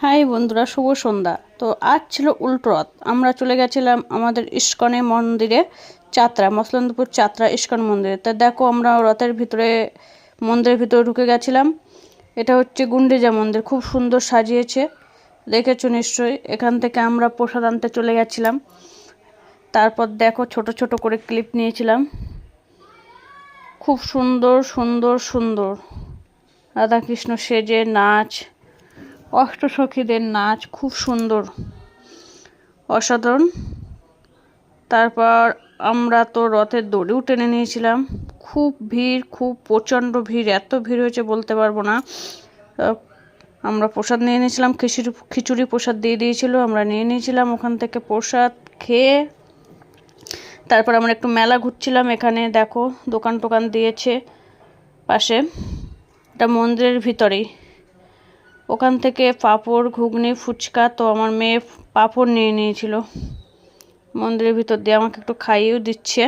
High বন্ধুরা, শুভ সন্ধ্যা। তো আজ ছিল উল্টো রথ। আমরা চলে গেছিলাম আমাদের ইস্কনে মন্দিরে, চাত্রা মসলন্দপুর চাত্রা ইস্কন মন্দিরে। তা দেখো, আমরা রথের ভিতরে মন্দিরের ভিতরে ঢুকে গেছিলাম। এটা হচ্ছে গুন্ডিজা মন্দির, খুব সুন্দর সাজিয়েছে, দেখেছো নিশ্চয়ই। এখান থেকে আমরা প্রসাদ আনতে চলে গেছিলাম। তারপর দেখো, ছোট ছোট করে ক্লিপ নিয়েছিলাম। খুব সুন্দর সুন্দর সুন্দর রাধাকৃষ্ণ সেজে নাচ, অষ্টসখীদের নাচ খুব সুন্দর, অসাধারণ। তারপর আমরা তো রথের দড়িও টেনে নিয়েছিলাম। খুব ভিড়, খুব প্রচণ্ড ভিড়, এত ভিড় হয়েছে বলতে পারবো না। আমরা প্রসাদ নিয়ে নিয়েছিলাম, খিচুড়ি প্রসাদ দিয়ে দিয়েছিল, আমরা নিয়ে নিয়েছিলাম ওখান থেকে প্রসাদ খেয়ে। তারপর আমরা একটু মেলা ঘুরছিলাম। এখানে দেখো, দোকান টোকান দিয়েছে পাশে, এটা মন্দিরের ভিতরেই। ওখান থেকে পাঁপড়, ঘুগনি, ফুচকা, তো আমার মেয়ে পাঁপড় নিয়ে নিয়েছিল মন্দিরের ভিতর দিয়ে, আমাকে একটু খাইয়েও দিচ্ছে।